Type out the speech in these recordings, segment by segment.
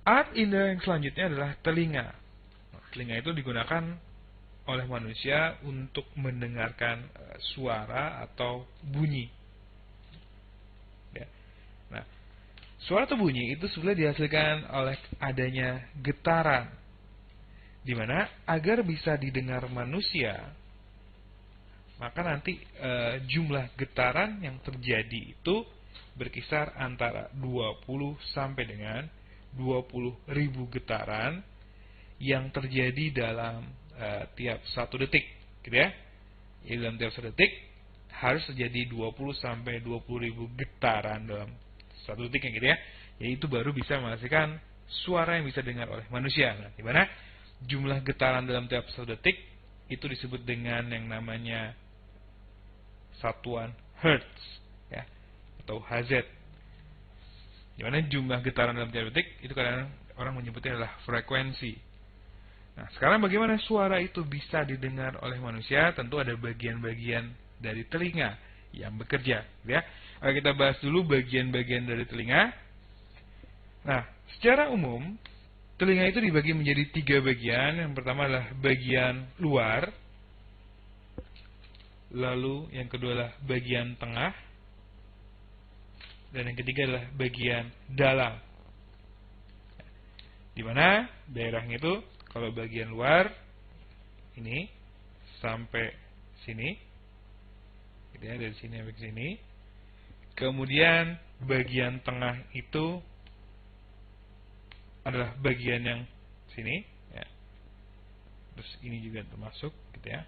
Alat indera yang selanjutnya adalah telinga. Telinga itu digunakan oleh manusia untuk mendengarkan suara atau bunyi. Ya. Nah, suara atau bunyi itu sebenarnya dihasilkan oleh adanya getaran, di mana agar bisa didengar manusia, maka nanti jumlah getaran yang terjadi itu berkisar antara 20 sampai dengan 20.000 getaran yang terjadi dalam tiap 1 detik, gitu ya. Jadi dalam tiap 1 detik harus terjadi 20 sampai 20.000 getaran dalam 1 detiknya, gitu ya. Jadi itu baru bisa menghasilkan suara yang bisa didengar oleh manusia. Nah, di mana jumlah getaran dalam tiap 1 detik itu disebut dengan yang namanya satuan Hertz, ya, atau Hz. Di mana jumlah getaran dalam tiap detik itu kadang orang menyebutnya adalah frekuensi. Nah, sekarang bagaimana suara itu bisa didengar oleh manusia? Tentu ada bagian-bagian dari telinga yang bekerja, ya. Oke, kita bahas dulu bagian-bagian dari telinga. Nah, secara umum telinga itu dibagi menjadi 3 bagian. Yang pertama adalah bagian luar, lalu yang kedua adalah bagian tengah, dan yang ketiga adalah bagian dalam. Di mana daerahnya itu, kalau bagian luar ini sampai sini, gitu ya, dari sini sampai ke sini. Kemudian bagian tengah itu adalah bagian yang sini, ya. Terus ini juga termasuk, gitu ya.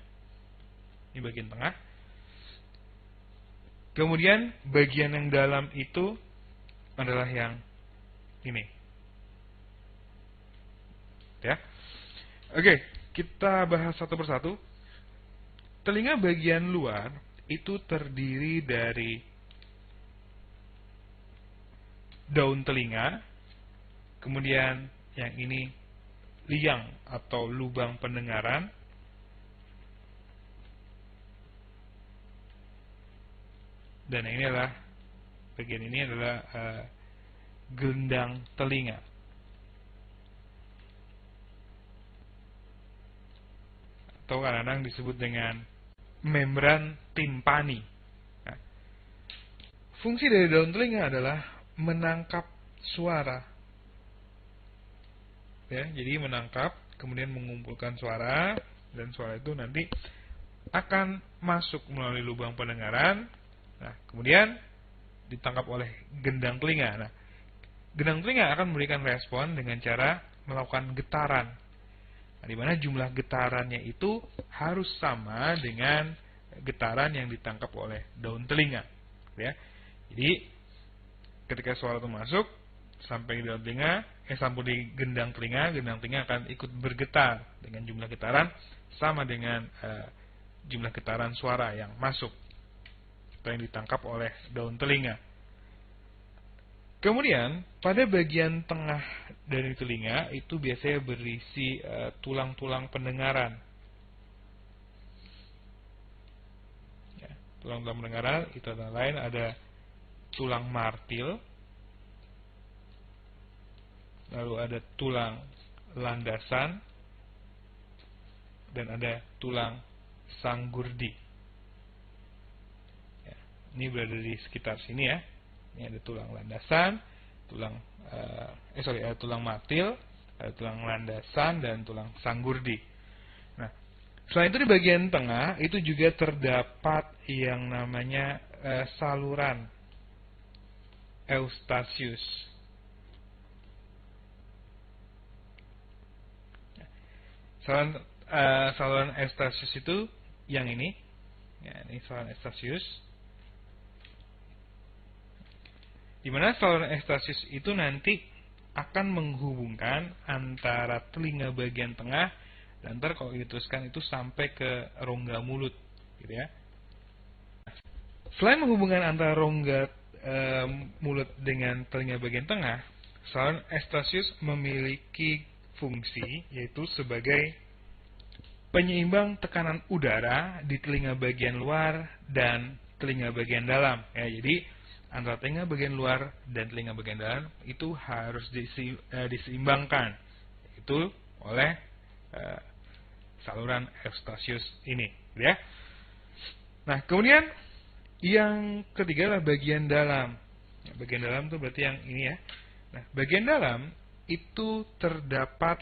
Ini bagian tengah. Kemudian bagian yang dalam itu adalah yang ini, ya. Oke, kita bahas satu persatu. Telinga bagian luar itu terdiri dari daun telinga, kemudian yang ini liang atau lubang pendengaran, dan ini adalah bagian ini adalah gendang telinga. Atau kadang-kadang disebut dengan membran timpani. Nah, fungsi dari daun telinga adalah menangkap suara, ya. Jadi menangkap, kemudian mengumpulkan suara, dan suara itu nanti akan masuk melalui lubang pendengaran. Nah, kemudian ditangkap oleh gendang telinga. Nah, gendang telinga akan memberikan respon dengan cara melakukan getaran. Nah, di mana jumlah getarannya itu harus sama dengan getaran yang ditangkap oleh daun telinga, ya. Jadi ketika suara itu masuk sampai di daun telinga, sampai di gendang telinga akan ikut bergetar dengan jumlah getaran sama dengan jumlah getaran suara yang masuk atau yang ditangkap oleh daun telinga. Kemudian pada bagian tengah dari telinga itu biasanya berisi tulang-tulang pendengaran. Ya, tulang-tulang pendengaran itu antara lain ada tulang martil, lalu ada tulang landasan, dan ada tulang sanggurdi. Ya, ini berada di sekitar sini, ya. Ini ada tulang landasan, ada tulang martil, ada tulang landasan, dan tulang sanggurdi. Nah, selain itu di bagian tengah itu juga terdapat yang namanya saluran Eustachius. Saluran Eustachius itu yang ini, ya, ini saluran Eustachius. Di mana saluran Eustachius itu nanti akan menghubungkan antara telinga bagian tengah dan ntar kalau diteruskan itu sampai ke rongga mulut, gitu ya. Selain menghubungkan antara rongga mulut dengan telinga bagian tengah, saluran Eustachius memiliki fungsi yaitu sebagai penyeimbang tekanan udara di telinga bagian luar dan telinga bagian dalam, ya. Jadi antara telinga bagian luar dan telinga bagian dalam itu harus diseimbangkan itu oleh saluran Eustachius ini, ya. Nah, kemudian yang ketiga adalah bagian dalam. Bagian dalam itu berarti yang ini ya. Nah, bagian dalam itu terdapat,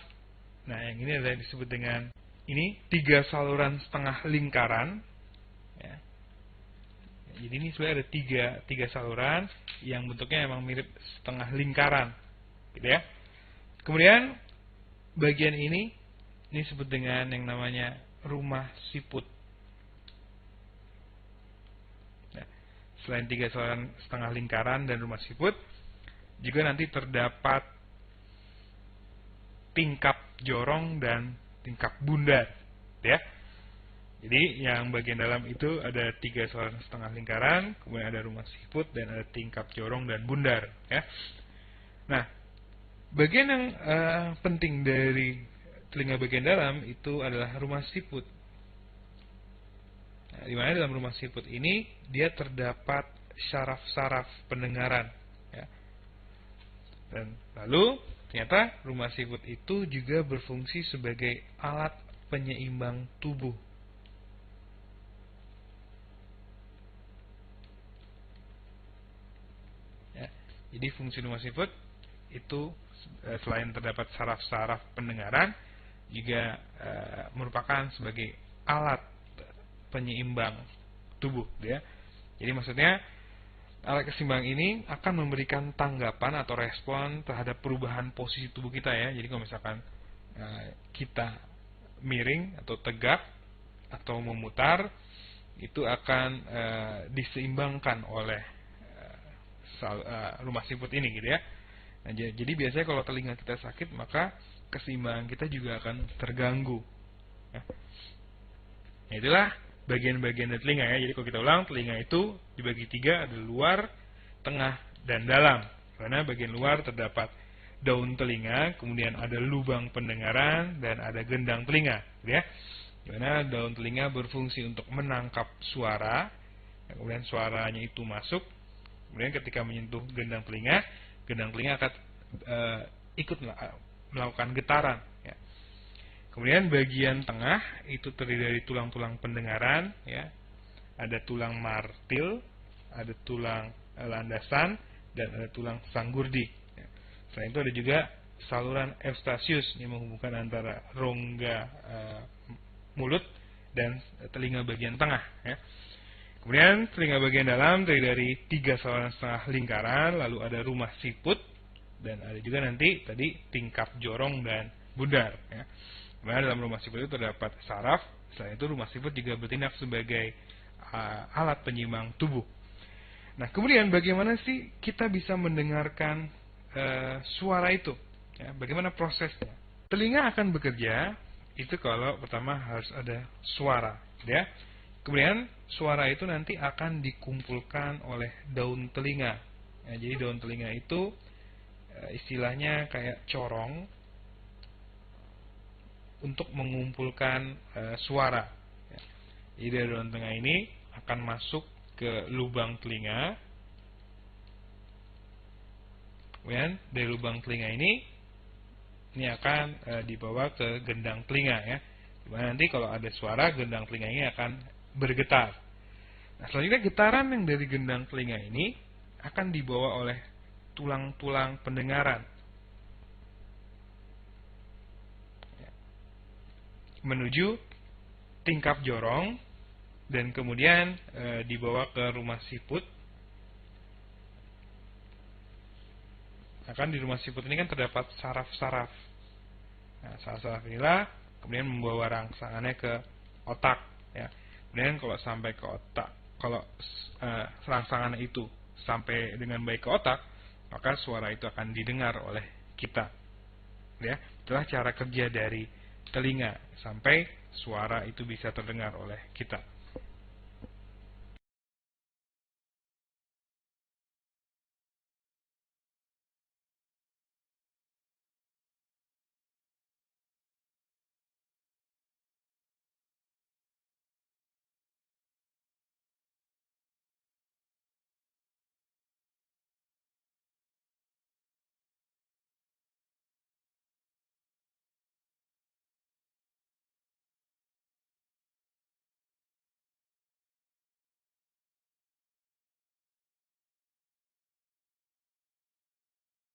nah yang ini adalah disebut dengan ini 3 saluran setengah lingkaran. Ya. Jadi ini sebenarnya ada tiga saluran yang bentuknya memang mirip setengah lingkaran, gitu ya. Kemudian bagian ini disebut dengan yang namanya rumah siput. Nah, selain 3 saluran setengah lingkaran dan rumah siput, juga nanti terdapat tingkap jorong dan tingkap bundar, ya. Jadi yang bagian dalam itu ada 3 saluran setengah lingkaran, kemudian ada rumah siput dan ada tingkap jorong dan bundar, ya. Nah, bagian yang penting dari telinga bagian dalam itu adalah rumah siput. Nah, di mana dalam rumah siput ini dia terdapat saraf-saraf pendengaran, ya. Dan lalu ternyata rumah siput itu juga berfungsi sebagai alat penyeimbang tubuh. Ya, jadi fungsi rumah siput itu selain terdapat saraf-saraf pendengaran, juga merupakan sebagai alat penyeimbang tubuh, ya. Jadi maksudnya alat keseimbangan ini akan memberikan tanggapan atau respon terhadap perubahan posisi tubuh kita, ya. Jadi kalau misalkan kita miring atau tegak atau memutar, itu akan diseimbangkan oleh rumah siput ini, gitu ya. Nah, jadi biasanya kalau telinga kita sakit, maka keseimbangan kita juga akan terganggu. Ya. Nah, itulah bagian-bagian dari telinga, ya. Jadi kalau kita ulang, telinga itu dibagi 3, ada luar, tengah, dan dalam. Karena bagian luar terdapat daun telinga, kemudian ada lubang pendengaran, dan ada gendang telinga, ya. Dimana daun telinga berfungsi untuk menangkap suara, kemudian suaranya itu masuk, kemudian ketika menyentuh gendang telinga akan ikut melakukan getaran, ya. Kemudian bagian tengah itu terdiri dari tulang-tulang pendengaran, ya. Ada tulang martil, ada tulang landasan, dan ada tulang sanggurdi. Ya. Selain itu ada juga saluran Eustachius yang menghubungkan antara rongga mulut dan telinga bagian tengah, ya. Kemudian telinga bagian dalam terdiri dari 3 saluran setengah lingkaran, lalu ada rumah siput, dan ada juga nanti tadi tingkap jorong dan bundar, ya. Karena dalam rumah siput itu terdapat saraf. Selain itu rumah siput juga bertindak sebagai alat penyeimbang tubuh. Nah, kemudian bagaimana sih kita bisa mendengarkan suara itu? Ya, bagaimana prosesnya? Telinga akan bekerja itu kalau pertama harus ada suara, ya. Kemudian suara itu nanti akan dikumpulkan oleh daun telinga. Ya, jadi daun telinga itu istilahnya kayak corong untuk mengumpulkan suara. Ya. Jadi dari daun telinga ini akan masuk ke lubang telinga. Kemudian dari lubang telinga ini akan dibawa ke gendang telinga, ya. Dimana nanti kalau ada suara, gendang telinga ini akan bergetar. Nah, selanjutnya getaran yang dari gendang telinga ini akan dibawa oleh tulang-tulang pendengaran menuju tingkap jorong, dan kemudian dibawa ke rumah siput. Akan di rumah siput ini kan terdapat saraf-saraf. Nah, saraf-saraf inilah kemudian membawa rangsangannya ke otak, ya. Kemudian kalau sampai ke otak, kalau rangsangan itu sampai dengan baik ke otak, maka suara itu akan didengar oleh kita, ya. Itulah cara kerja dari telinga sampai suara itu bisa terdengar oleh kita.